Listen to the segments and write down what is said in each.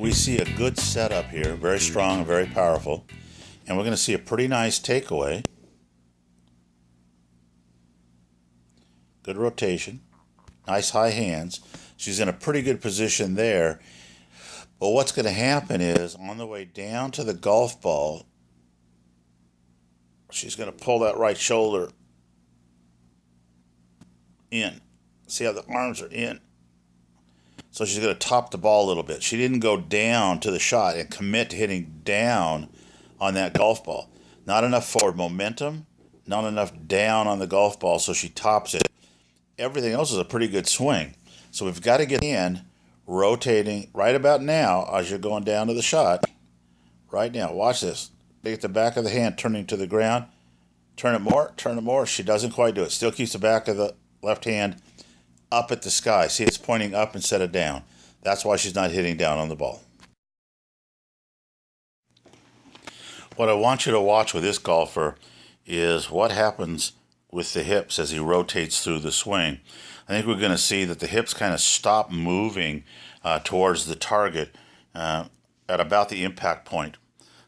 we see a good setup here, very strong and very powerful. And we're going to see a pretty nice takeaway. Good rotation. Nice high hands. She's in a pretty good position there. But what's going to happen is, on the way down to the golf ball, she's going to pull that right shoulder in. See how the arms are in? So she's going to top the ball a little bit. She didn't go down to the shot and commit to hitting down on that golf ball. Not enough forward momentum, not enough down on the golf ball, so she tops it. Everything else is a pretty good swing. So we've got to get in, rotating right about now as you're going down to the shot. Right now, watch this. Get the back of the hand turning to the ground. Turn it more, turn it more. She doesn't quite do it. Still keeps the back of the left hand up at the sky. See, it's pointing up instead of down. That's why she's not hitting down on the ball. What I want you to watch with this golfer is what happens with the hips as he rotates through the swing. I think we're going to see that the hips kind of stop moving towards the target at about the impact point.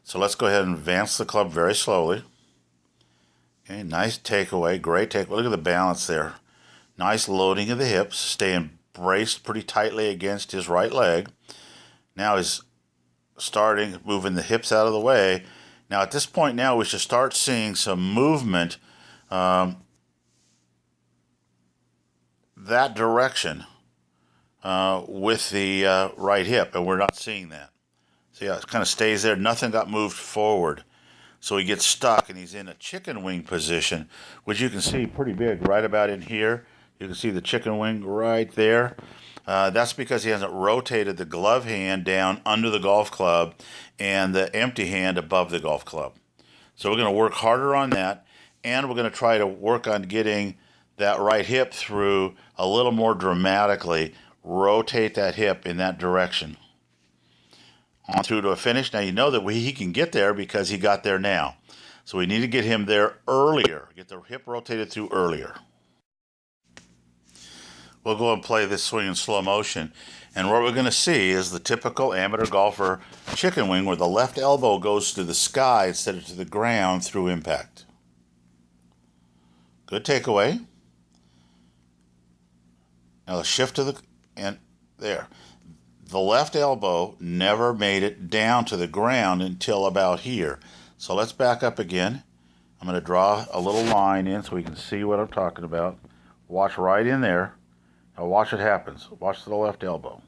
So let's go ahead and advance the club very slowly. Okay, nice takeaway, great takeaway. Look at the balance there. Nice loading of the hips, staying braced pretty tightly against his right leg. Now he's starting moving the hips out of the way. Now at this point now we should start seeing some movement that direction with the right hip, and we're not seeing that. See how it kind of stays there? Nothing got moved forward. So he gets stuck, and he's in a chicken wing position, which you can see pretty big right about in here. You can see the chicken wing right there. That's because he hasn't rotated the glove hand down under the golf club and the empty hand above the golf club. So we're going to work harder on that, and we're going to try to work on getting that right hip through a little more dramatically. Rotate that hip in that direction. On through to a finish. Now you know that he can get there because he got there now. So we need to get him there earlier. Get the hip rotated through earlier. We'll go and play this swing in slow motion. And what we're going to see is the typical amateur golfer chicken wing where the left elbow goes to the sky instead of to the ground through impact. Good takeaway. Now let's shift to the, and there. The left elbow never made it down to the ground until about here. So let's back up again. I'm going to draw a little line in so we can see what I'm talking about. Watch right in there. Now watch what happens. Watch the left elbow.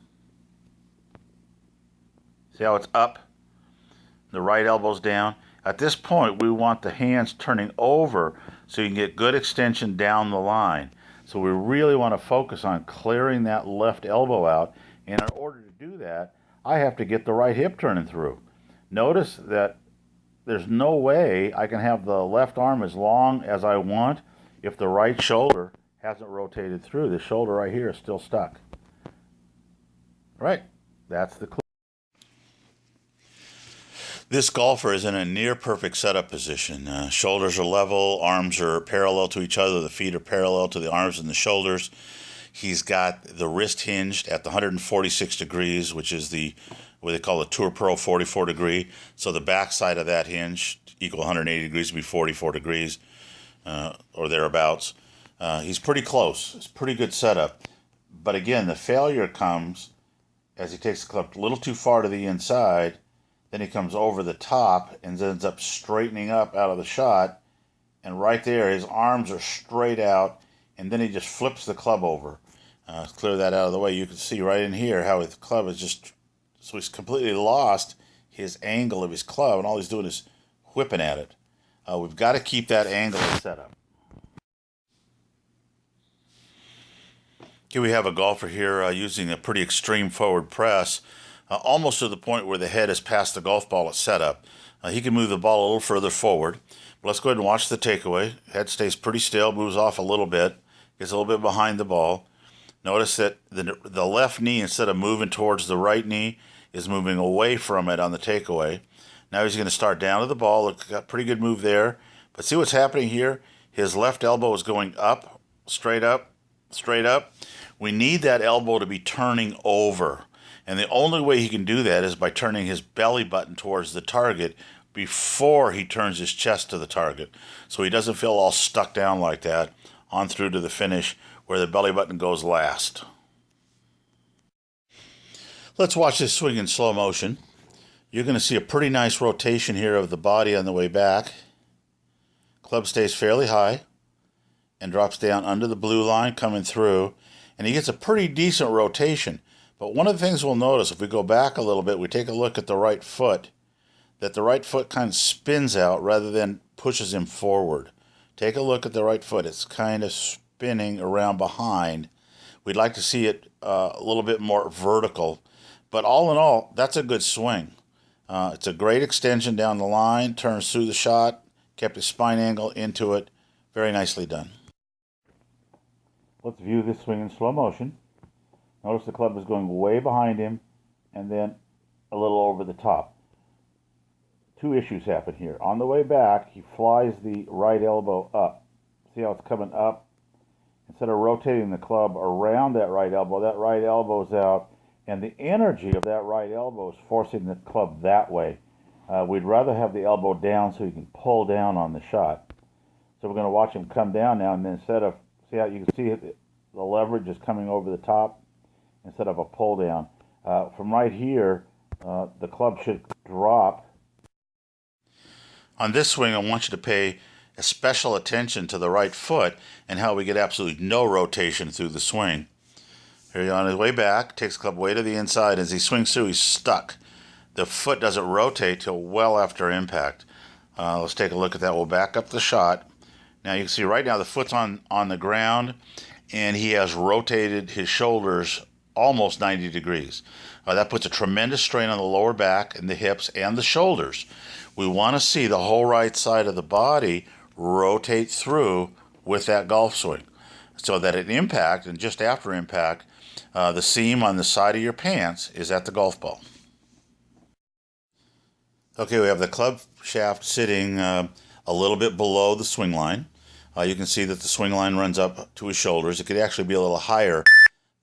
See how it's up? The right elbow's down. At this point, we want the hands turning over so you can get good extension down the line. So we really want to focus on clearing that left elbow out. And in order to do that, I have to get the right hip turning through. Notice that there's no way I can have the left arm as long as I want if the right shoulder hasn't rotated through. The shoulder right here is still stuck. Right, that's the clue. This golfer is in a near perfect setup position. Shoulders are level, arms are parallel to each other, the feet are parallel to the arms and the shoulders. He's got the wrist hinged at the 146 degrees, which is what they call the Tour Pro 44 degree. So the back side of that hinge equal 180 degrees would be 44 degrees or thereabouts. He's pretty close. It's a pretty good setup. But again, the failure comes as he takes the club a little too far to the inside. Then he comes over the top and ends up straightening up out of the shot. And right there, his arms are straight out. And then he just flips the club over. Clear that out of the way. You can see right in here how his club is just, so he's completely lost his angle of his club, and all he's doing is whipping at it. We've got to keep that angle set up. Here we have a golfer here using a pretty extreme forward press, almost to the point where the head is past the golf ball at setup. He can move the ball a little further forward. But let's go ahead and watch the takeaway. Head stays pretty still, moves off a little bit, gets a little bit behind the ball. Notice that the left knee, instead of moving towards the right knee, is moving away from it on the takeaway. Now he's going to start down to the ball. Look, got a pretty good move there. But see what's happening here? His left elbow is going up, straight up, straight up. We need that elbow to be turning over. And the only way he can do that is by turning his belly button towards the target before he turns his chest to the target. So he doesn't feel all stuck down like that on through to the finish where the belly button goes last. Let's watch this swing in slow motion. You're going to see a pretty nice rotation here of the body on the way back. Club stays fairly high and drops down under the blue line coming through. And he gets a pretty decent rotation. But one of the things we'll notice, if we go back a little bit, we take a look at the right foot, that the right foot kind of spins out rather than pushes him forward. Take a look at the right foot. It's kind of spinning around behind. We'd like to see it a little bit more vertical. But all in all, that's a good swing. It's a great extension down the line, turns through the shot, kept his spine angle into it. Very nicely done. Let's view this swing in slow motion. Notice the club is going way behind him and then a little over the top. Two issues happen here. On the way back, he flies the right elbow up. See how it's coming up? Instead of rotating the club around that right elbow's out, and the energy of that right elbow is forcing the club that way. We'd rather have the elbow down so he can pull down on the shot. So we're going to watch him come down now, and then instead of, see how you can see the leverage is coming over the top instead of a pull down. From right here, the club should drop. On this swing, I want you to pay special attention to the right foot and how we get absolutely no rotation through the swing. Here, on his way back, takes the club way to the inside. As he swings through, he's stuck. The foot doesn't rotate till well after impact. Let's take a look at that. We'll back up the shot. Now you can see right now the foot's on the ground, and he has rotated his shoulders almost 90 degrees. That puts a tremendous strain on the lower back and the hips and the shoulders. We want to see the whole right side of the body rotate through with that golf swing, so that at impact and just after impact, the seam on the side of your pants is at the golf ball. Okay, we have the club shaft sitting a little bit below the swing line. You can see that the swing line runs up to his shoulders. It could actually be a little higher.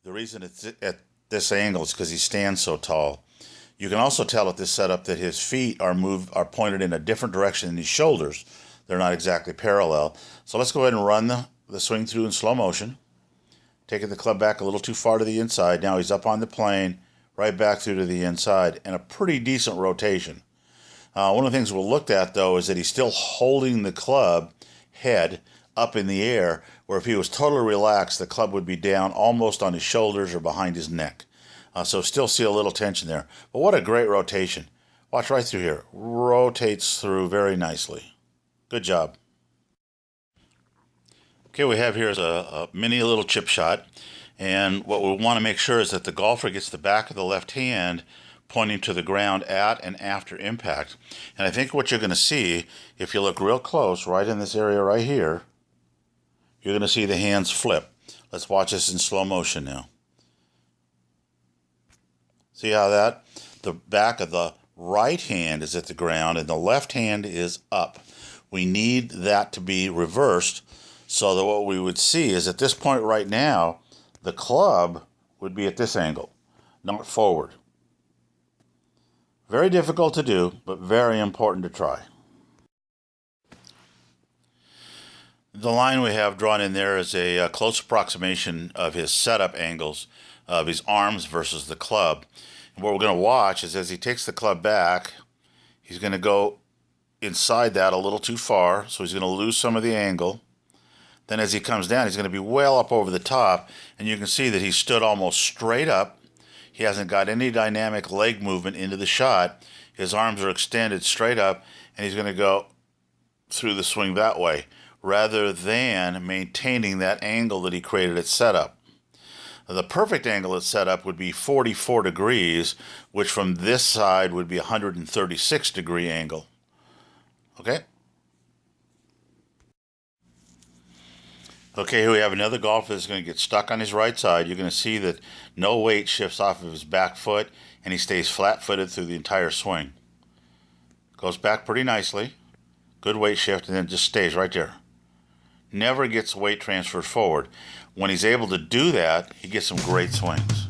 The reason it's at this angle is because he stands so tall. You can also tell at this setup that his feet are pointed in a different direction than his shoulders. They're not exactly parallel. So let's go ahead and run the swing through in slow motion. Taking the club back a little too far to the inside. Now he's up on the plane, right back through to the inside, and a pretty decent rotation. One of the things we'll look at, though, is that he's still holding the club head up in the air, where if he was totally relaxed, the club would be down almost on his shoulders or behind his neck. So still see a little tension there. But what a great rotation. Watch right through here. Rotates through very nicely. Good job. Okay, we have here is a mini little chip shot. And what we want to make sure is that the golfer gets the back of the left hand pointing to the ground at and after impact. And I think what you're going to see, if you look real close, right in this area right here, you're going to see the hands flip. Let's watch this in slow motion now. See how the back of the right hand is at the ground and the left hand is up. We need that to be reversed so that what we would see is at this point right now, the club would be at this angle, not forward. Very difficult to do, but very important to try. The line we have drawn in there is a close approximation of his setup angles of his arms versus the club. And what we're going to watch is as he takes the club back, he's going to go inside that a little too far, so he's going to lose some of the angle. Then as he comes down, he's going to be well up over the top, and you can see that he stood almost straight up. He hasn't got any dynamic leg movement into the shot. His arms are extended straight up, and he's going to go through the swing that way, rather than maintaining that angle that he created at setup. The perfect angle at setup would be 44 degrees, which from this side would be a 136 degree angle. Okay? Okay, here we have another golfer that's going to get stuck on his right side. You're going to see that no weight shifts off of his back foot, and he stays flat-footed through the entire swing. Goes back pretty nicely. Good weight shift, and then just stays right there. Never gets weight transferred forward. When he's able to do that, he gets some great swings.